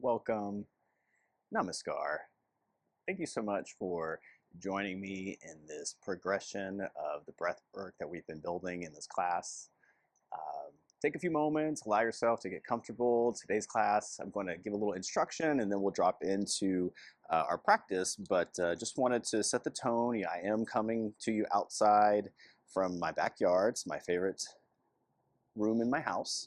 welcome, namaskar. Thank you so much for joining me in this progression of the breath work that we've been building in this class. Take a few moments, allow yourself to get comfortable. Today's class, I'm going to give a little instruction and then we'll drop into our practice, but just wanted to set the tone. I am coming to you outside from my backyard. It's my favorite room in my house.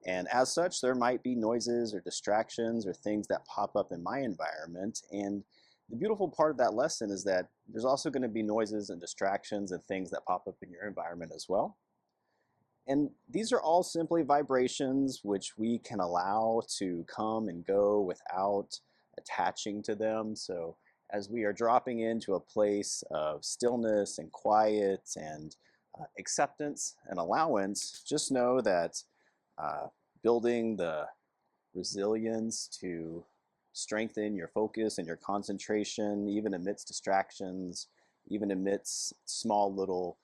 And as such, there might be noises or distractions or things that pop up in my environment. And the beautiful part of that lesson is that there's also going to be noises and distractions and things that pop up in your environment as well. And these are all simply vibrations which we can allow to come and go without attaching to them. So as we are dropping into a place of stillness and quiet and acceptance and allowance, just know that building the resilience to strengthen your focus and your concentration, even amidst distractions, even amidst small little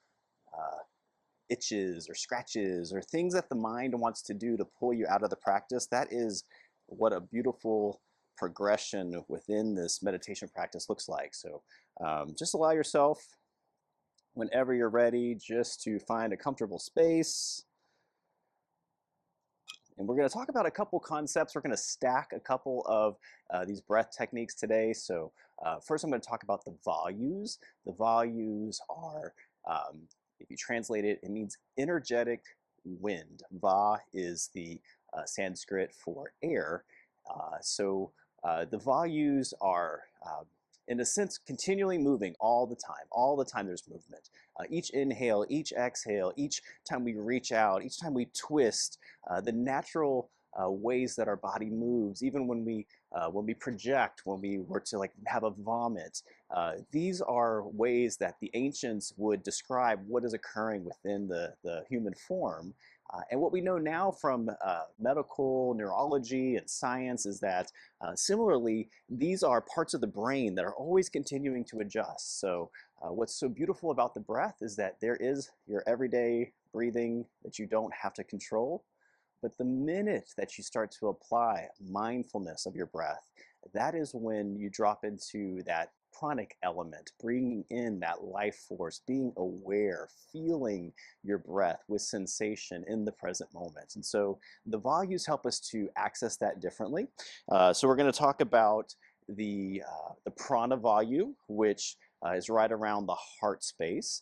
itches or scratches or things that the mind wants to do to pull you out of the practice. That is what a beautiful progression within this meditation practice looks like. So just allow yourself, whenever you're ready, just to find a comfortable space. And we're going to talk about a couple concepts. We're going to stack a couple of these breath techniques today. So first I'm going to talk about the Vayus. The Vayus are, if you translate it, it means energetic wind. Va is the Sanskrit for air. The Vayus are, in a sense, continually moving all the time. All the time there's movement. Each inhale, each exhale, each time we reach out, each time we twist, the natural ways that our body moves, even when we project, when we were to have a vomit, these are ways that the ancients would describe what is occurring within the human form. And what we know now from medical neurology and science is that similarly, these are parts of the brain that are always continuing to adjust. So what's so beautiful about the breath is that there is your everyday breathing that you don't have to control. But the minute that you start to apply mindfulness of your breath, that is when you drop into that pranic element, bringing in that life force, being aware, feeling your breath with sensation in the present moment. And so the Vayus help us to access that differently. So we're going to talk about the prana Vayu, which is right around the heart space.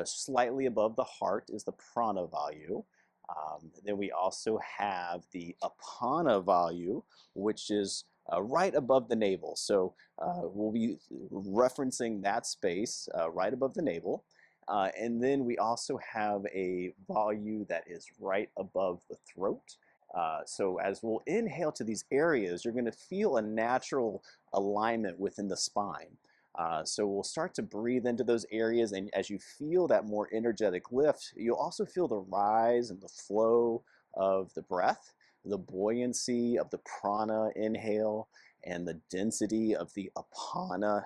Slightly above the heart is the prana Vayu. Then we also have the apana Vayu, which is right above the navel. So we'll be referencing that space right above the navel. And then we also have a Vayu that is right above the throat. So as we'll inhale to these areas, you're going to feel a natural alignment within the spine. So we'll start to breathe into those areas, and as you feel that more energetic lift, you'll also feel the rise and the flow of the breath, the buoyancy of the prana inhale, and the density of the apana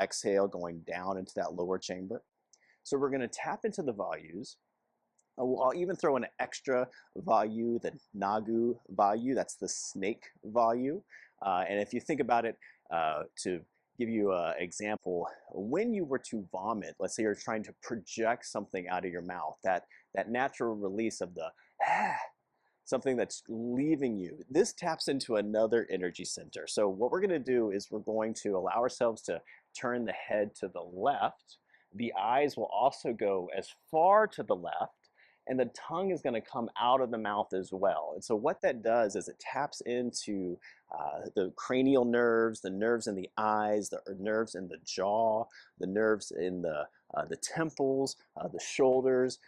exhale going down into that lower chamber. So we're going to tap into the Vayus. I'll even throw in an extra Vayu, the Nagu Vayu, that's the snake Vayu. And if you think about it, to give you an example, when you were to vomit, let's say you're trying to project something out of your mouth, that natural release of the something that's leaving you, this taps into another energy center. So what we're going to do is we're going to allow ourselves to turn the head to the left. The eyes will also go as far to the left, and the tongue is going to come out of the mouth as well. And so what that does is it taps into the cranial nerves, the nerves in the eyes, the nerves in the jaw, the nerves in the temples, the shoulders.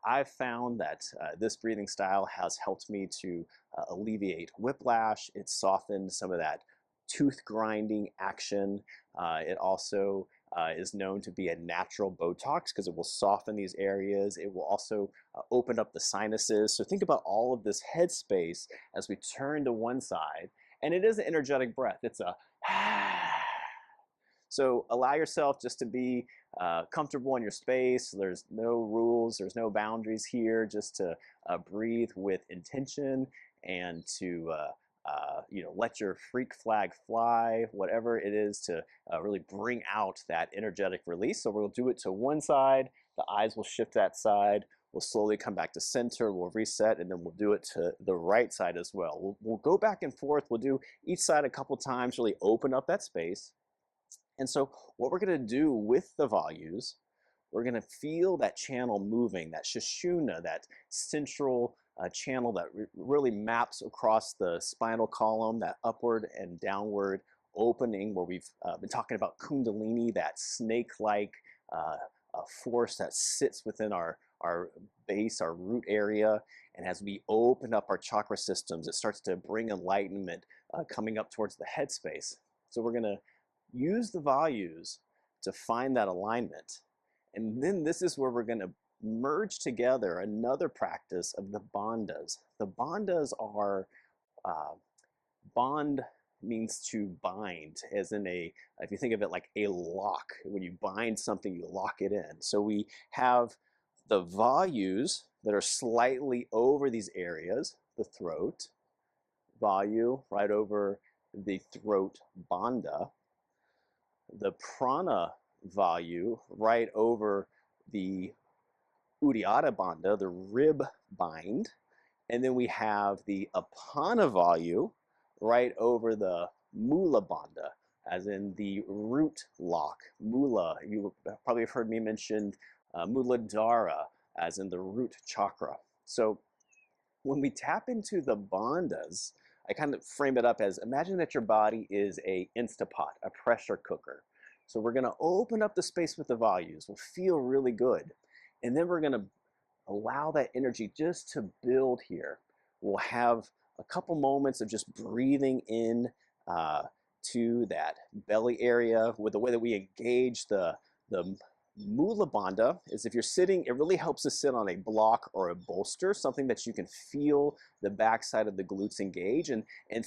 I've found that this breathing style has helped me to alleviate whiplash. It's softened some of that tooth grinding action. It also is known to be a natural Botox because it will soften these areas. It will also open up the sinuses. So think about all of this headspace as we turn to one side. And it is an energetic breath. It's a So allow yourself just to be comfortable in your space. There's no rules, there's no boundaries here, just to breathe with intention and to let your freak flag fly, whatever it is to really bring out that energetic release. So we'll do it to one side, the eyes will shift that side, we'll slowly come back to center, we'll reset, and then we'll do it to the right side as well. We'll go back and forth, we'll do each side a couple times, really open up that space. And so what we're gonna do with the Vayus, we're going to feel that channel moving, that Sushumna, that central channel that really maps across the spinal column, that upward and downward opening where we've been talking about Kundalini, that snake-like force that sits within our base, our root area. And as we open up our chakra systems, it starts to bring enlightenment coming up towards the head space. So we're going to use the Vayus to find that alignment. And then this is where we're going to merge together another practice of the bandhas. The bandhas are, band means to bind, as in if you think of it like a lock. When you bind something, you lock it in. So we have the Vayus that are slightly over these areas, the throat, Vayu right over the throat bandha, the prana Vayu right over the Uddiyana Bandha, the rib bind, and then we have the Apana Vayu right over the Mula Bandha, as in the root lock. Mula, you probably have heard me mention Muladhara, as in the root chakra. So when we tap into the bandhas, I kind of frame it up as, imagine that your body is a Instapot, a pressure cooker. So we're going to open up the space with the Vayus. We'll feel really good. And then we're going to allow that energy just to build here. We'll have a couple moments of just breathing in to that belly area with the way that we engage the Mula Bandha. Is if you're sitting, it really helps to sit on a block or a bolster, something that you can feel the backside of the glutes engage. And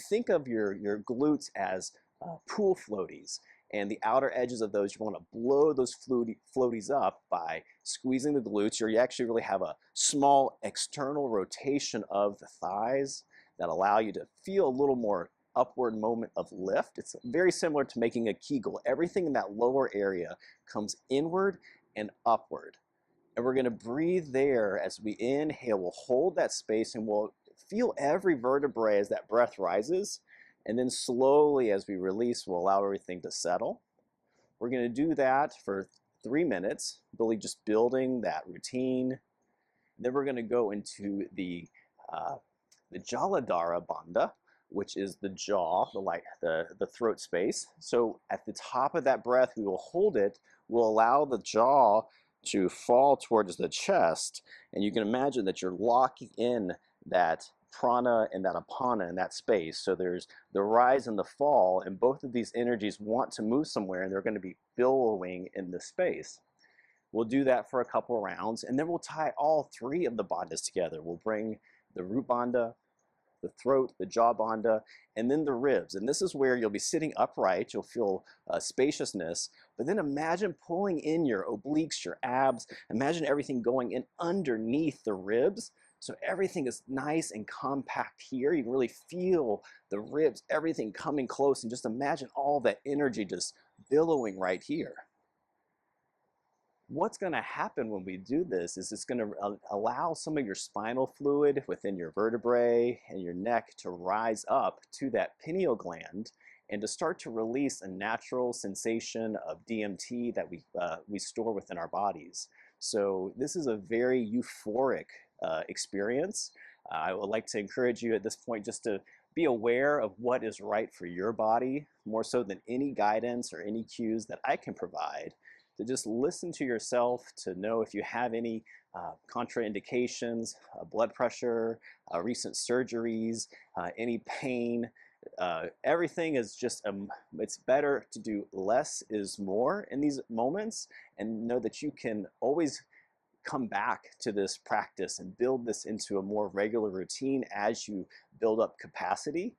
think of your glutes as pool floaties. And the outer edges of those, you want to blow those floaties up by squeezing the glutes, or you actually really have a small external rotation of the thighs that allow you to feel a little more upward moment of lift. It's very similar to making a Kegel. Everything in that lower area comes inward and upward. And we're going to breathe there as we inhale. We'll hold that space and we'll feel every vertebrae as that breath rises. And then slowly as we release, we'll allow everything to settle. We're going to do that for 3 minutes, really just building that routine. Then we're going to go into the Jaladhara Bandha, which is the jaw, the throat space. So at the top of that breath, we will hold it. We'll allow the jaw to fall towards the chest. And you can imagine that you're locking in that prana and that apana in that space. So there's the rise and the fall, and both of these energies want to move somewhere, and they're going to be billowing in the space. We'll do that for a couple rounds, and then we'll tie all 3 of the bandhas together. We'll bring the root bandha, the throat, the jaw bandha, and then the ribs. And this is where you'll be sitting upright. You'll feel spaciousness, but then imagine pulling in your obliques, your abs. Imagine everything going in underneath the ribs. So everything is nice and compact here. You can really feel the ribs, everything coming close, and just imagine all that energy just billowing right here. What's going to happen when we do this is it's going to allow some of your spinal fluid within your vertebrae and your neck to rise up to that pineal gland and to start to release a natural sensation of DMT that we store within our bodies. So this is a very euphoric experience. I would like to encourage you at this point just to be aware of what is right for your body, more so than any guidance or any cues that I can provide. To just listen to yourself, to know if you have any contraindications, blood pressure, recent surgeries, any pain. Everything is just, it's better to do less is more in these moments, and know that you can always come back to this practice and build this into a more regular routine as you build up capacity.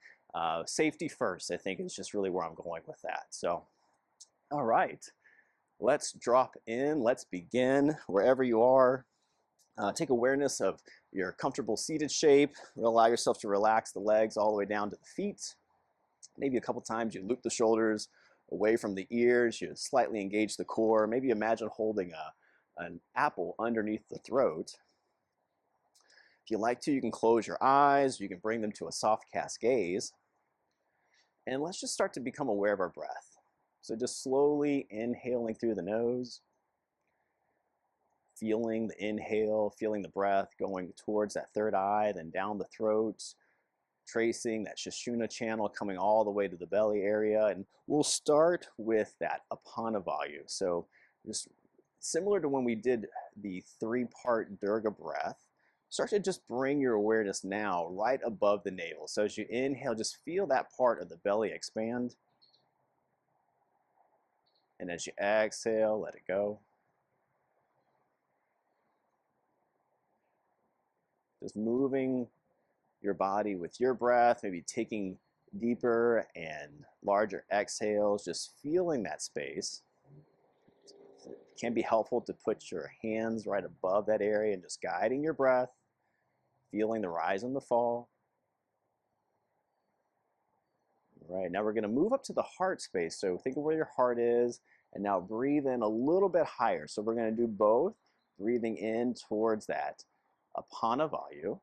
Safety first, I think, is just really where I'm going with that. So, all right. Let's drop in, let's begin wherever you are. Take awareness of your comfortable seated shape. Allow yourself to relax the legs all the way down to the feet. Maybe a couple times you loop the shoulders away from the ears. You slightly engage the core. Maybe imagine holding an apple underneath the throat. If you like to, you can close your eyes. You can bring them to a soft cast gaze. And let's just start to become aware of our breath. So just slowly inhaling through the nose, feeling the inhale, feeling the breath going towards that third eye, then down the throat, tracing that Sushumna channel coming all the way to the belly area. And we'll start with that Apana Vayu. So just similar to when we did the three-part Durga breath, start to just bring your awareness now right above the navel. So as you inhale, just feel that part of the belly expand. And as you exhale, let it go. Just moving your body with your breath, maybe taking deeper and larger exhales, just feeling that space. It can be helpful to put your hands right above that area and just guiding your breath, feeling the rise and the fall. All right, now we're going to move up to the heart space. So think of where your heart is, and now breathe in a little bit higher. So we're going to do both, breathing in towards that Apana Vayu,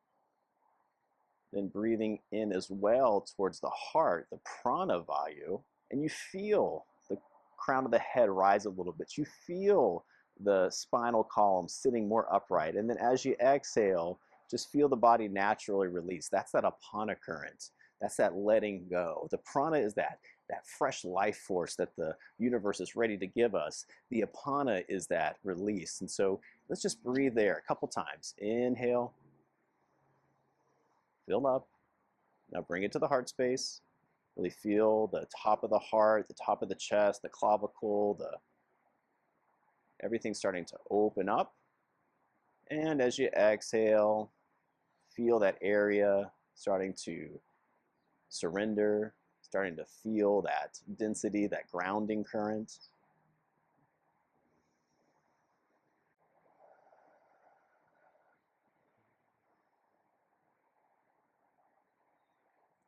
then breathing in as well towards the heart, the Prana Vayu, and you feel the crown of the head rise a little bit. You feel the spinal column sitting more upright. And then as you exhale, just feel the body naturally release. That's that Apana current. That's that letting go. The Prana is that fresh life force that the universe is ready to give us. The Apana is that release. And so let's just breathe there a couple times. Inhale. Fill up. Now bring it to the heart space. Really feel the top of the heart, the top of the chest, the clavicle, everything starting to open up. And as you exhale, feel that area starting to surrender, starting to feel that density, that grounding current.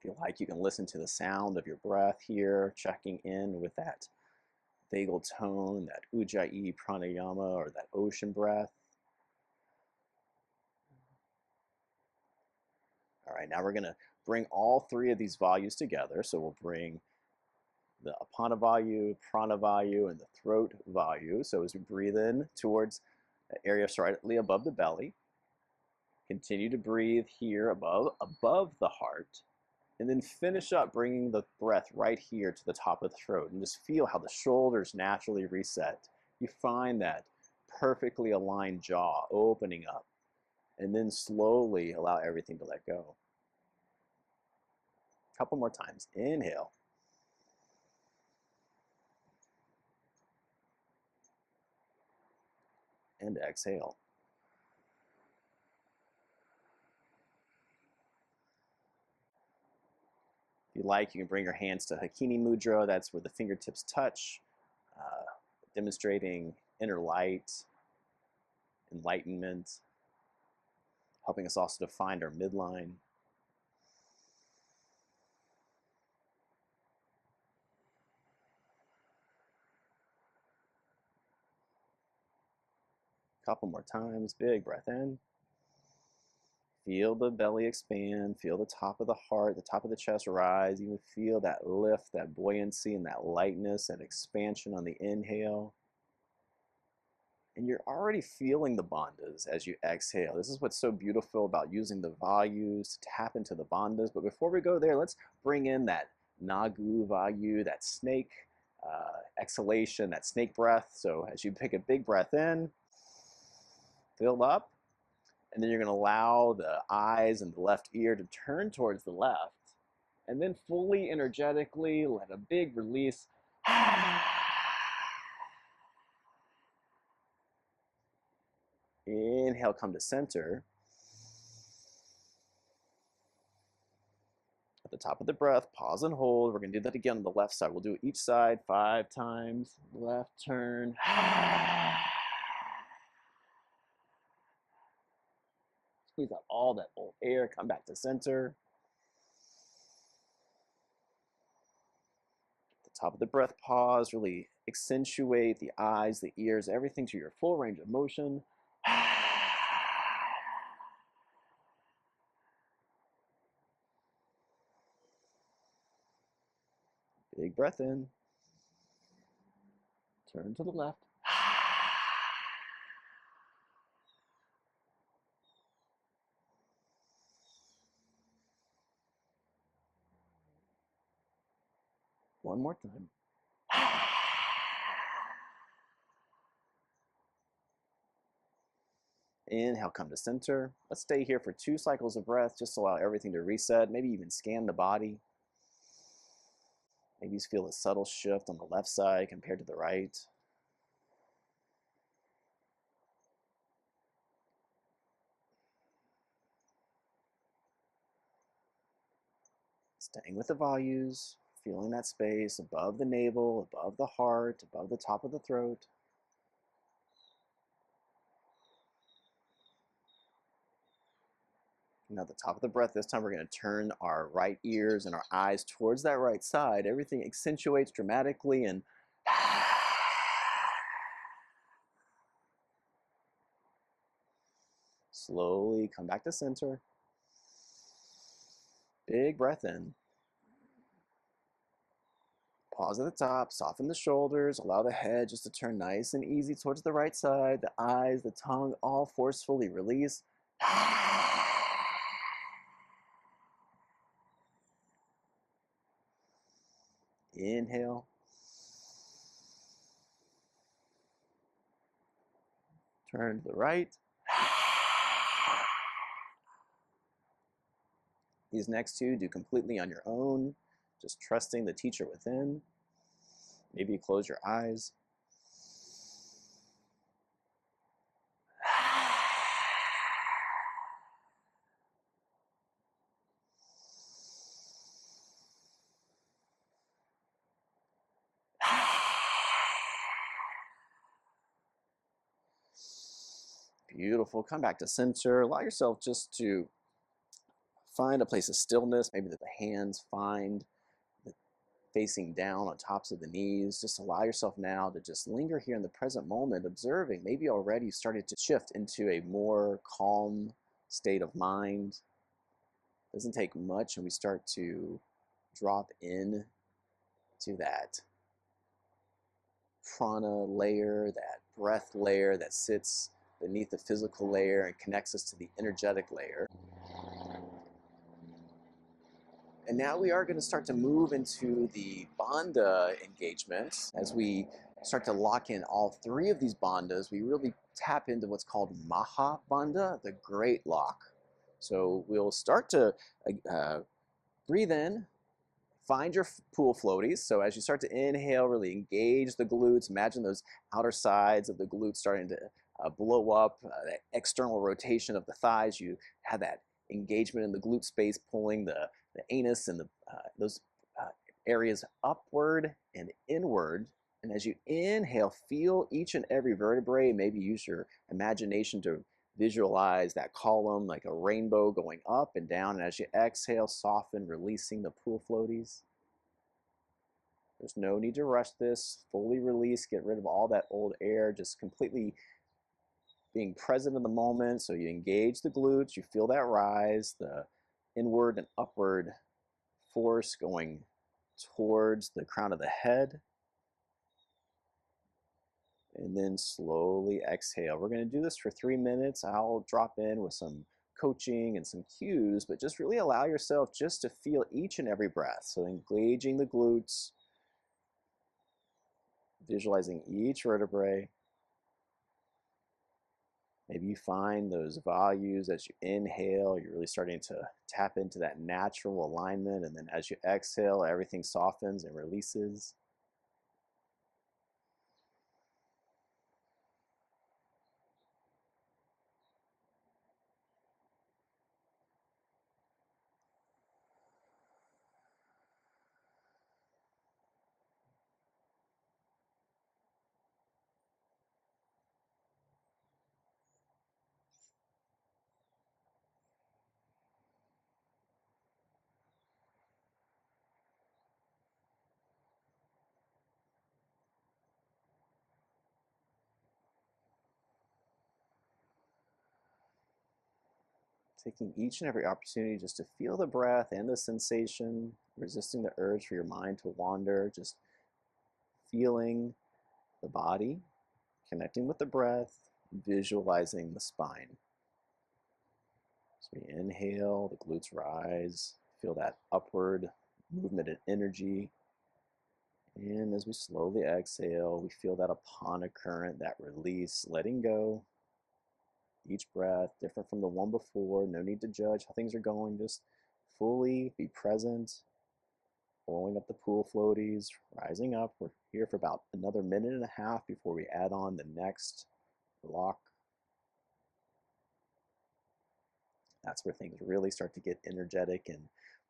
Feel like you can listen to the sound of your breath here, checking in with that vagal tone, that Ujjayi pranayama or that ocean breath. All right, now we're going to bring all three of these values together. So we'll bring the Apana Vayu, Prana Vayu, and the throat Vayu. So as we breathe in towards the area slightly above the belly, continue to breathe here above the heart, and then finish up bringing the breath right here to the top of the throat, and just feel how the shoulders naturally reset. You find that perfectly aligned jaw opening up, and then slowly allow everything to let go. A couple more times. Inhale. And exhale. If you like, you can bring your hands to Hakini Mudra. That's where the fingertips touch, demonstrating inner light, enlightenment, helping us also to find our midline. Couple more times. Big breath in. Feel the belly expand. Feel the top of the heart, the top of the chest rise. Even feel that lift, that buoyancy, and that lightness and expansion on the inhale. And you're already feeling the bandhas as you exhale. This is what's so beautiful about using the vayus to tap into the bandhas. But before we go there, let's bring in that nagu vayu, that snake exhalation, that snake breath. So as you take a big breath in, fill up, and then you're going to allow the eyes and the left ear to turn towards the left, and then fully energetically let a big release. Inhale, come to center. At the top of the breath, pause and hold. We're going to do that again on the left side. We'll do each side 5 times. Left turn. Squeeze out all that old air. Come back to center. At the top of the breath, pause. Really accentuate the eyes, the ears, everything to your full range of motion. Big breath in. Turn to the left. One more time. Inhale, come to center. Let's stay here for 2 cycles of breath. Just allow everything to reset. Maybe even scan the body. Maybe you feel a subtle shift on the left side compared to the right. Staying with the Vayus, feeling that space above the navel, above the heart, above the top of the throat. Now, at the top of the breath, this time we're going to turn our right ears and our eyes towards that right side. Everything accentuates dramatically and slowly come back to center. Big breath in. Pause at the top, soften the shoulders, allow the head just to turn nice and easy towards the right side. The eyes, the tongue, all forcefully release. Inhale. Turn to the right. These next 2 do completely on your own, just trusting the teacher within. Maybe you close your eyes. Beautiful. Come back to center. Allow yourself just to find a place of stillness. Maybe that the hands find facing down on tops of the knees. Just allow yourself now to just linger here in the present moment, observing. Maybe already started to shift into a more calm state of mind. It doesn't take much, and we start to drop in to that prana layer, that breath layer that sits beneath the physical layer and connects us to the energetic layer. And now we are going to start to move into the bandha engagement. As we start to lock in all 3 of these bandhas, we really tap into what's called Maha Bandha, the great lock. So we'll start to breathe in, find your pool floaties. So as you start to inhale, really engage the glutes. Imagine those outer sides of the glutes starting to blow up, that external rotation of the thighs. You have that engagement in the glute space, pulling the anus and those areas upward and inward. And as you inhale, feel each and every vertebrae. Maybe use your imagination to visualize that column like a rainbow going up and down. And as you exhale, soften, releasing the pool floaties. There's no need to rush this. Fully release, get rid of all that old air, just completely being present in the moment. So you engage the glutes, you feel that rise, the inward and upward force going towards the crown of the head. And then slowly exhale. We're going to do this for 3 minutes. I'll drop in with some coaching and some cues, but just really allow yourself just to feel each and every breath. So engaging the glutes, visualizing each vertebrae. Maybe you find those values as you inhale, you're really starting to tap into that natural alignment. And then as you exhale, everything softens and releases. Taking each and every opportunity just to feel the breath and the sensation, resisting the urge for your mind to wander, just feeling the body, connecting with the breath, visualizing the spine. As we inhale, the glutes rise, feel that upward movement and energy. And as we slowly exhale, we feel that apana current, that release, letting go. Each breath different from the one before. No need to judge how things are going. Just fully be present. Rolling up the pool floaties, rising up. We're here for about another minute and a half before we add on the next block. That's where things really start to get energetic and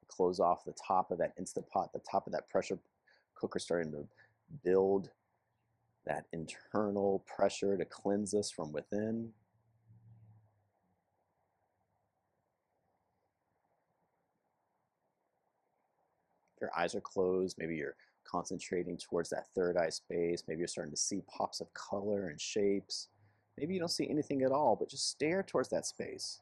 close off the top of that Instant Pot, the top of that pressure cooker starting to build that internal pressure to cleanse us from within. If your eyes are closed, maybe you're concentrating towards that third eye space. Maybe you're starting to see pops of color and shapes. Maybe you don't see anything at all, but just stare towards that space.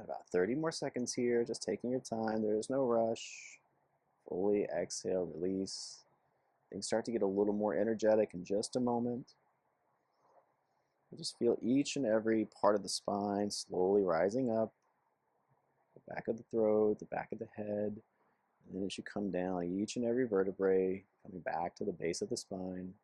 About 30 more seconds here, just taking your time. There's no rush. Fully exhale, release. Things start to get a little more energetic in just a moment. Just feel each and every part of the spine slowly rising up. The back of the throat, the back of the head. And then it should come down each and every vertebrae, coming back to the base of the spine.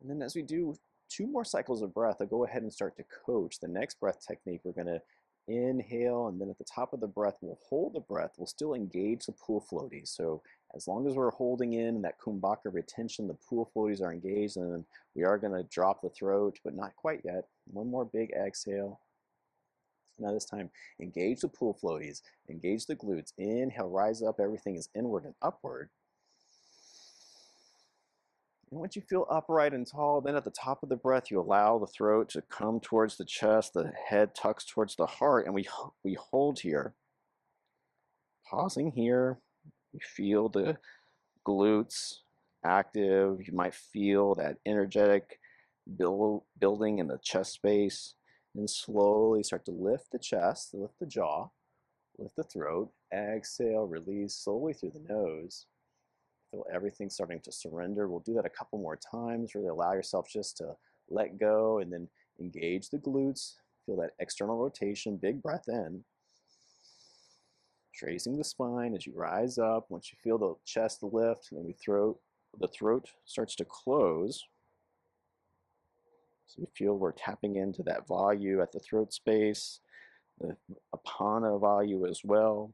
And then as we do 2 more cycles of breath, I'll go ahead and start to coach. The next breath technique, we're going to inhale, and then at the top of the breath, we'll hold the breath. We'll still engage the pool floaties. So as long as we're holding in that kumbhaka retention, the pool floaties are engaged, and then we are going to drop the throat, but not quite yet. One more big exhale. Now this time, engage the pool floaties, engage the glutes. Inhale, rise up. Everything is inward and upward. And once you feel upright and tall, then at the top of the breath, you allow the throat to come towards the chest, the head tucks towards the heart, and we hold here. Pausing here, you feel the glutes active. You might feel that energetic building in the chest space. And slowly start to lift the chest, lift the jaw, lift the throat. Exhale, release slowly through the nose. Feel everything starting to surrender. We'll do that a couple more times. Really allow yourself just to let go and then engage the glutes. Feel that external rotation. Big breath in. Tracing the spine as you rise up. Once you feel the chest lift, then the throat starts to close. So you feel we're tapping into that Vayu at the throat space, the Apana Vayu as well.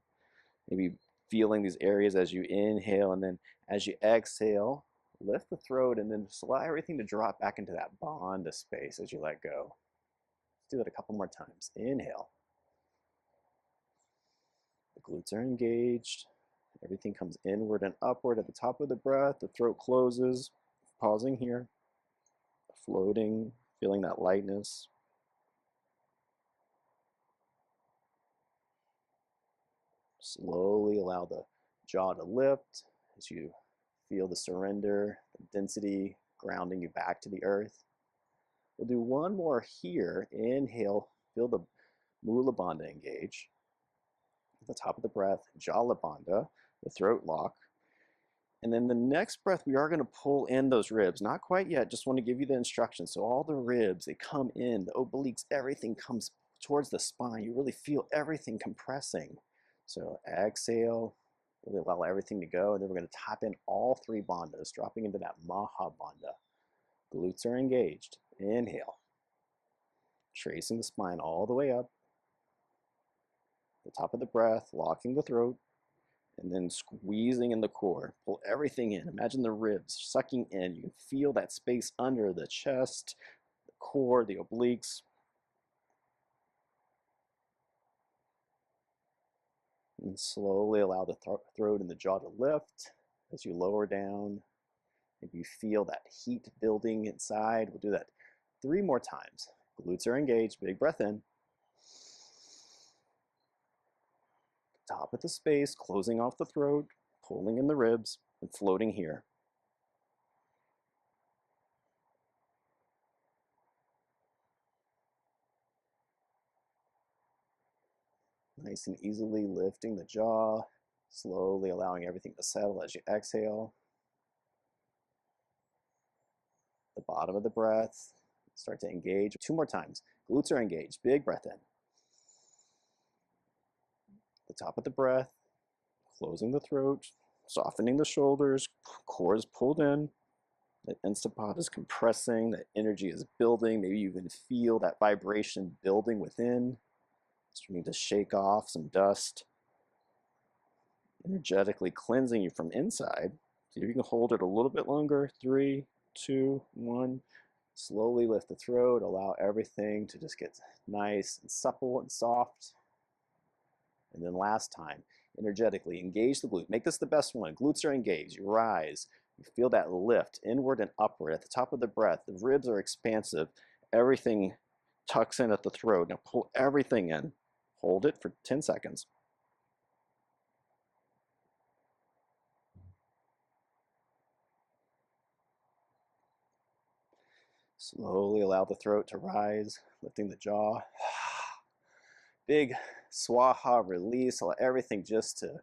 Maybe feeling these areas as you inhale, and then as you exhale, lift the throat, and then just allow everything to drop back into that Bandha space as you let go. Let's do that a couple more times. Inhale. The glutes are engaged. Everything comes inward and upward at the top of the breath. The throat closes. Pausing here. Floating, feeling that lightness. Slowly allow the jaw to lift as you feel the surrender, the density grounding you back to the earth. We'll do one more here. Inhale, feel the Mula Bandha engage. At the top of the breath, Jala Bandha, the throat lock. And then the next breath, we are going to pull in those ribs. Not quite yet, just want to give you the instructions. So all the ribs, they come in, the obliques, everything comes towards the spine. You really feel everything compressing. So exhale, really allow everything to go. And then we're going to tap in all 3 bandhas, dropping into that Maha Bandha. Glutes are engaged. Inhale. Tracing the spine all the way up. The top of the breath, locking the throat. And then squeezing in the core. Pull everything in. Imagine the ribs sucking in. You can feel that space under the chest, the core, the obliques. And slowly allow the throat and the jaw to lift as you lower down. If you feel that heat building inside, we'll do that 3 more times. Glutes are engaged, big breath in. Top of the space, closing off the throat, pulling in the ribs, and floating here. Nice and easily lifting the jaw, slowly allowing everything to settle as you exhale. The bottom of the breath, start to engage. 2 more times. Glutes are engaged, big breath in. The top of the breath, closing the throat, softening the shoulders, core is pulled in. The instapot is compressing, the energy is building. Maybe you even feel that vibration building within. Starting to shake off some dust. Energetically cleansing you from inside. See if you can hold it a little bit longer. 3, 2, 1. Slowly lift the throat. Allow everything to just get nice and supple and soft. And then last time, energetically engage the glute. Make this the best one. Glutes are engaged. You rise. You feel that lift inward and upward at the top of the breath. The ribs are expansive. Everything tucks in at the throat. Now pull everything in. Hold it for 10 seconds. Slowly allow the throat to rise, lifting the jaw. Big swaha release. Allow everything just to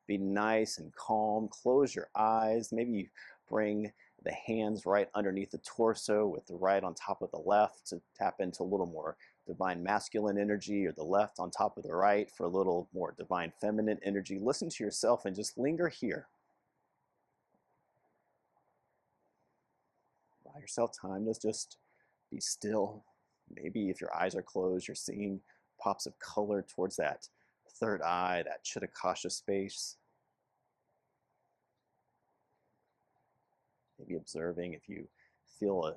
be nice and calm. Close your eyes. Maybe you bring the hands right underneath the torso with the right on top of the left to tap into a little more divine masculine energy, or the left on top of the right for a little more divine feminine energy. Listen to yourself and just linger here. Allow yourself time to just be still. Maybe if your eyes are closed, you're seeing pops of color towards that third eye, that Chitakasha space. Maybe observing if you feel a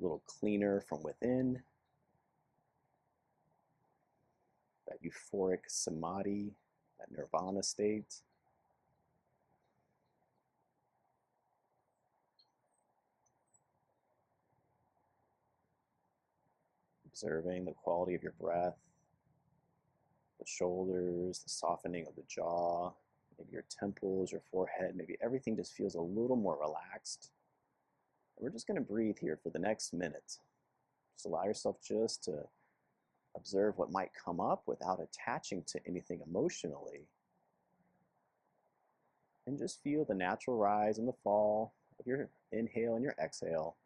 little cleaner from within. That euphoric samadhi, that nirvana state. Observing the quality of your breath, the shoulders, the softening of the jaw, maybe your temples, your forehead, maybe everything just feels a little more relaxed. And we're just going to breathe here for the next minute. Just allow yourself just to observe what might come up without attaching to anything emotionally. And just feel the natural rise and the fall of your inhale and your exhale.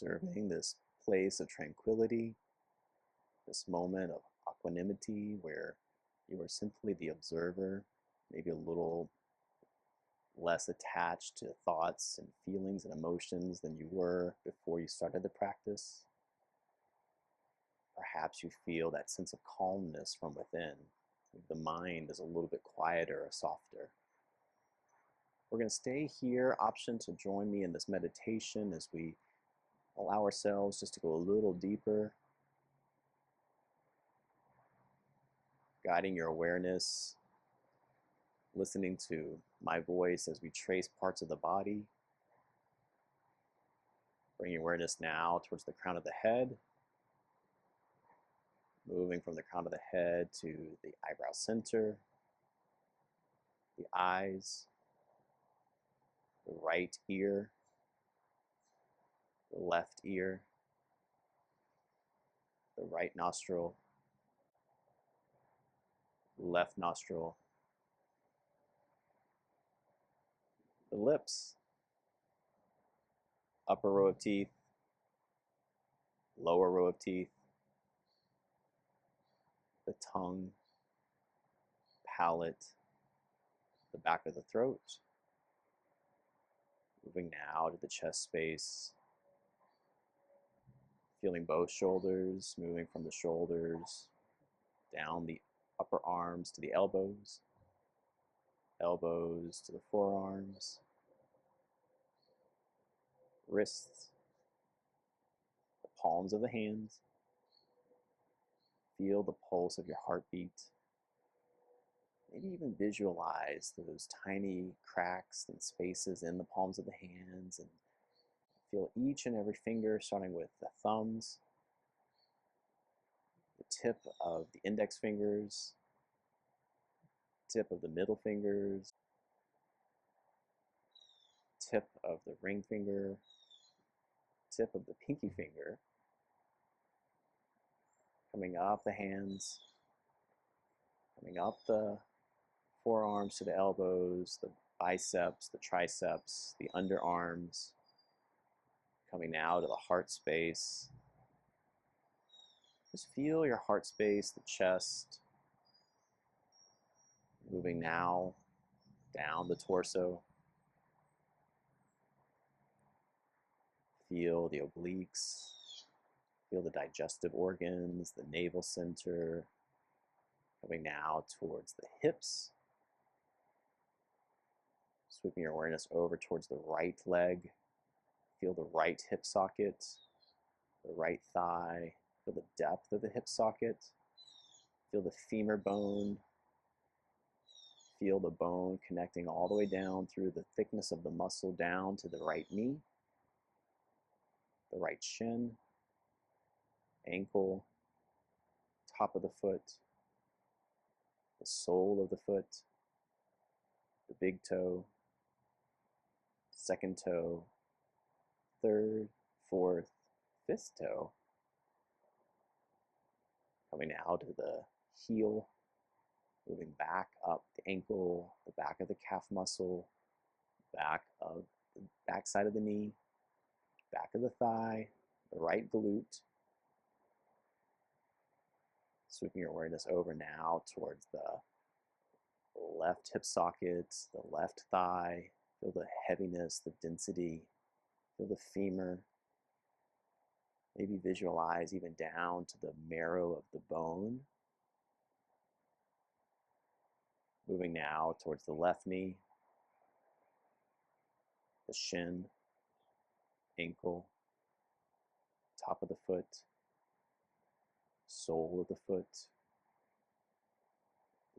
Observing this place of tranquility, this moment of equanimity where you are simply the observer, maybe a little less attached to thoughts and feelings and emotions than you were before you started the practice. Perhaps you feel that sense of calmness from within. The mind is a little bit quieter or softer. We're going to stay here. Option to join me in this meditation as we allow ourselves just to go a little deeper, guiding your awareness, listening to my voice as we trace parts of the body. Bring your awareness now towards the crown of the head, moving from the crown of the head to the eyebrow center, the eyes, the right ear, the left ear, the right nostril, left nostril, the lips, upper row of teeth, lower row of teeth, the tongue, palate, the back of the throat. Moving now to the chest space, feeling both shoulders, moving from the shoulders down the upper arms to the elbows, elbows to the forearms, wrists, the palms of the hands. Feel the pulse of your heartbeat. Maybe even visualize those tiny cracks and spaces in the palms of the hands, and feel each and every finger, starting with the thumbs, the tip of the index fingers, tip of the middle fingers, tip of the ring finger, tip of the pinky finger, coming up the hands, coming up the forearms to the elbows, the biceps, the triceps, the underarms, coming now to the heart space. Just feel your heart space, the chest, moving now down the torso. Feel the obliques, feel the digestive organs, the navel center, coming now towards the hips. Sweeping your awareness over towards the right leg. Feel the right hip socket, the right thigh. Feel the depth of the hip socket. Feel the femur bone. Feel the bone connecting all the way down through the thickness of the muscle down to the right knee, the right shin, ankle, top of the foot, the sole of the foot, the big toe, second toe, third, fourth, fifth toe. Coming out to the heel, moving back up the ankle, the back of the calf muscle, back of the back side of the knee, back of the thigh, the right glute. Sweeping your awareness over now towards the left hip socket, the left thigh. Feel the heaviness, the density. Feel the femur. Maybe visualize even down to the marrow of the bone. Moving now towards the left knee, the shin, ankle, top of the foot, sole of the foot,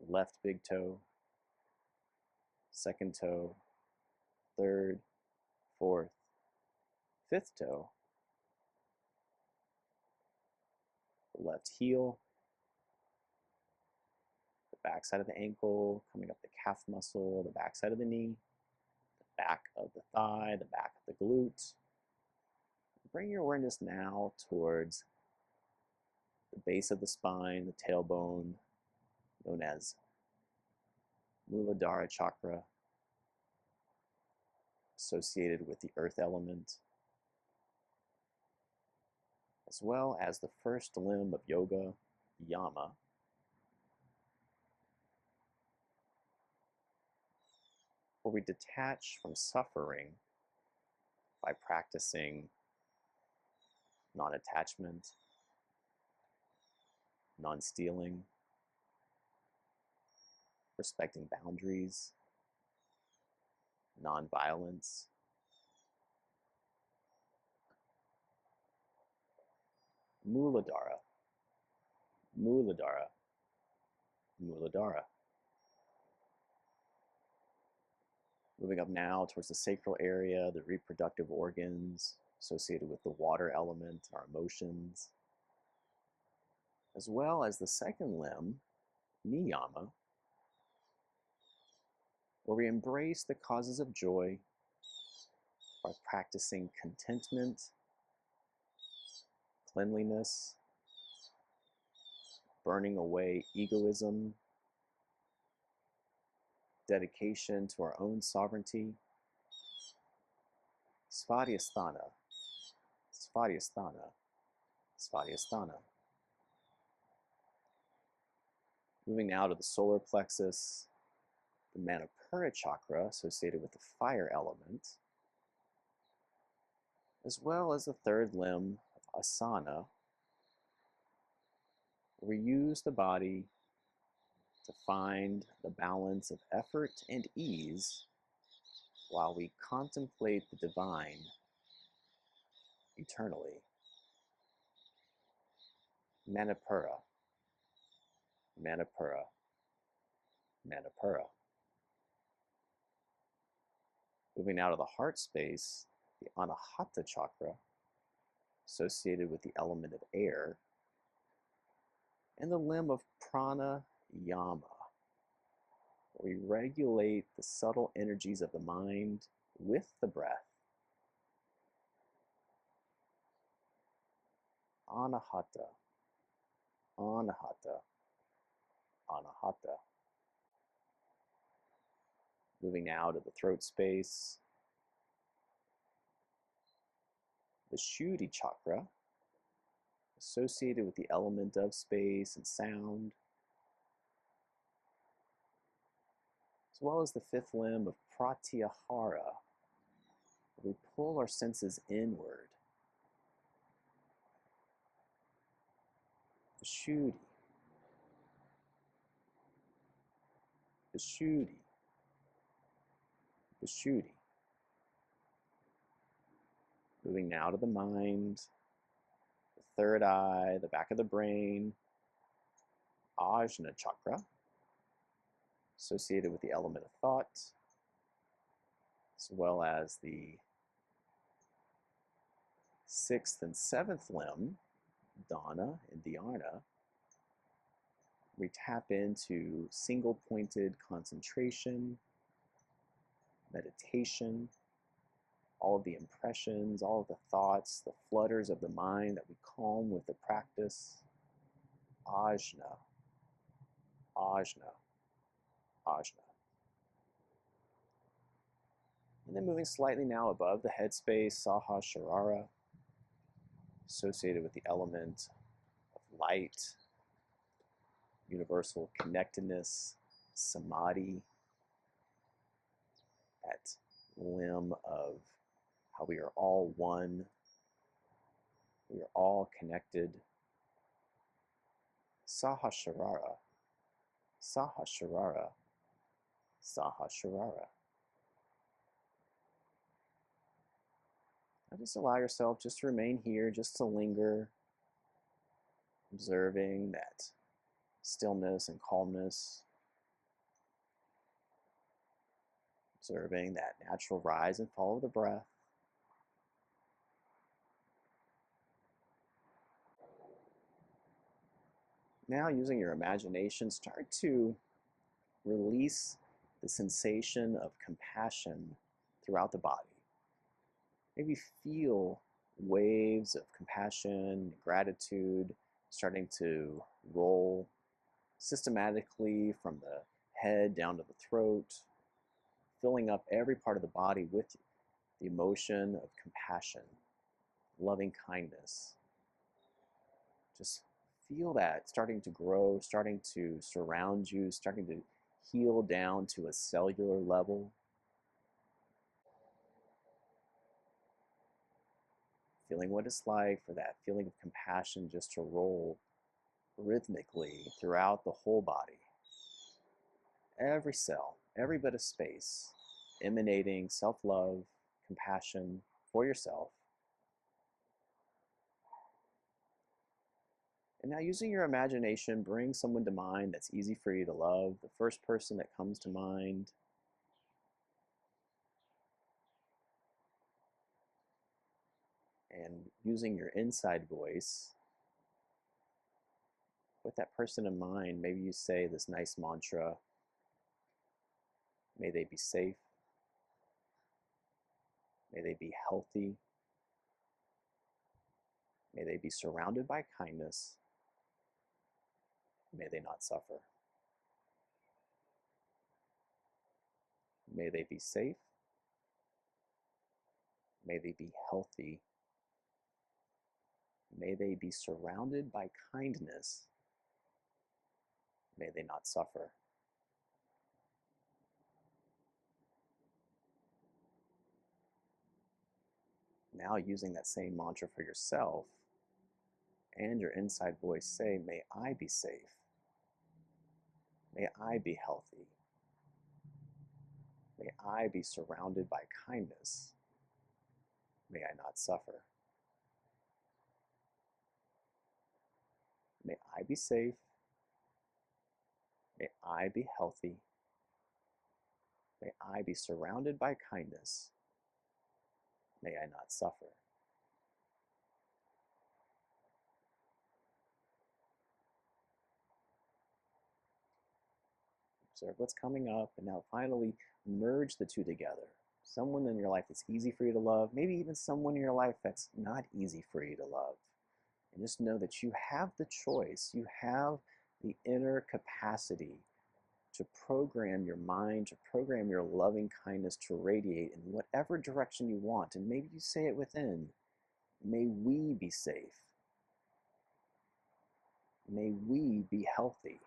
left big toe, second toe, third, fourth, fifth toe, the left heel, the back side of the ankle, coming up the calf muscle, the back side of the knee, the back of the thigh, the back of the glute. Bring your awareness now towards the base of the spine, the tailbone, known as Muladhara chakra, associated with the earth element, as well as the first limb of yoga, yama, where we detach from suffering by practicing non-attachment, non-stealing, respecting boundaries, non-violence. Muladhara, Muladhara, Muladhara. Moving up now towards the sacral area, the reproductive organs associated with the water element, our emotions. as well as the second limb, niyama, where we embrace the causes of joy by practicing contentment, cleanliness, burning away egoism, dedication to our own sovereignty, svadhyasthana, svadhyasthana, svadhyasthana. Moving now to the solar plexus, the Manipura chakra associated with the fire element, as well as the third limb of asana, where we use the body to find the balance of effort and ease while we contemplate the divine eternally. Manipura, Manipura, Manipura. Moving now to the heart space, the Anahata chakra, associated with the element of air, and the limb of pranayama, where we regulate the subtle energies of the mind with the breath. Anahata, Anahata, Anahata. Moving now to the throat space, the Shuddhi chakra, associated with the element of space and sound, as well as the fifth limb of pratyahara, where we pull our senses inward. The Shuddhi, the Shuddhi, the Shuddhi. Moving now to the mind, the third eye, the back of the brain, Ajna chakra, associated with the element of thought, as well as the sixth and seventh limb, Dana and Dhyana. We tap into single-pointed concentration, meditation, all of the impressions, all of the thoughts, the flutters of the mind that we calm with the practice. Ajna, Ajna, Ajna. And then moving slightly now above the headspace, Sahasrara, associated with the element of light, universal connectedness, samadhi, that limb of how we are all one, we are all connected. Sahasrara, Sahasrara, Sahasrara. Now just allow yourself just to remain here, just to linger, observing that stillness and calmness, observing that natural rise and fall of the breath. Now, using your imagination, start to release the sensation of compassion throughout the body. Maybe feel waves of compassion, gratitude starting to roll systematically from the head down to the throat, filling up every part of the body with the emotion of compassion, loving kindness. Just feel that starting to grow, starting to surround you, starting to heal down to a cellular level. Feeling what it's like for that feeling of compassion just to roll rhythmically throughout the whole body. Every cell, every bit of space, emanating self-love, compassion for yourself. And now, using your imagination, bring someone to mind that's easy for you to love. The first person that comes to mind. And using your inside voice, With that person in mind, maybe you say this nice mantra: may they be safe, may they be healthy, may they be surrounded by kindness, may they not suffer. May they be safe, may they be healthy, may they be surrounded by kindness, may they not suffer. Now, using that same mantra for yourself and your inside voice, say, may I be safe, may I be healthy, may I be surrounded by kindness, may I not suffer. May I be safe, may I be healthy, may I be surrounded by kindness, may I not suffer. Observe what's coming up, and now finally merge the two together. Someone in your life that's easy for you to love, maybe even someone in your life that's not easy for you to love. And just know that you have the choice, you have the inner capacity to program your mind, to program your loving kindness to radiate in whatever direction you want. And maybe you say it within: may we be safe, may we be healthy,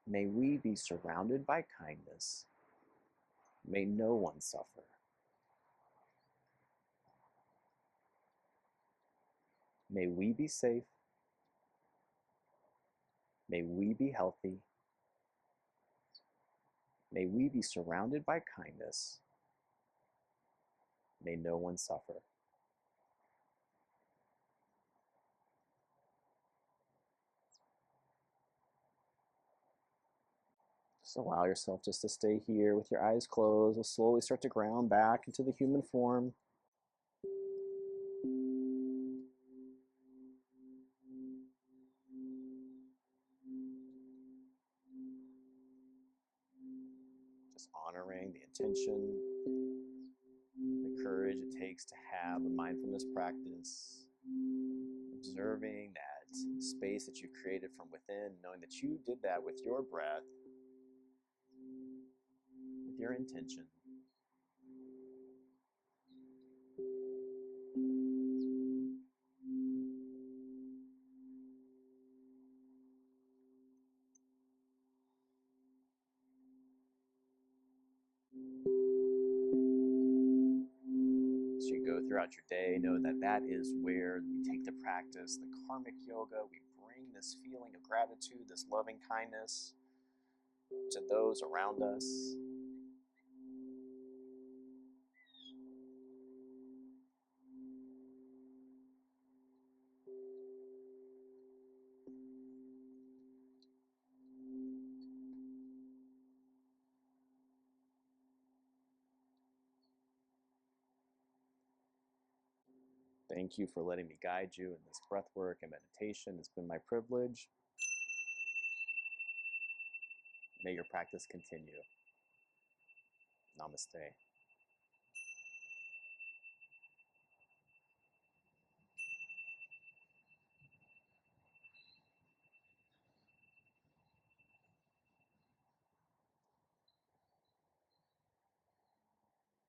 may we be surrounded by kindness, may no one suffer. May we be safe, may we be healthy, may we be surrounded by kindness, may no one suffer. Just allow yourself just to stay here with your eyes closed. We'll slowly start to ground back into the human form. Just honoring the intention, the courage it takes to have a mindfulness practice. Observing that space that you've created from within, knowing that you did that with your breath, with your intention. As you go throughout your day, know that that is where we take the practice, the karmic yoga. We bring this feeling of gratitude, this loving kindness to those around us. Thank you for letting me guide you in this breath work and meditation. It's been my privilege. May your practice continue. Namaste.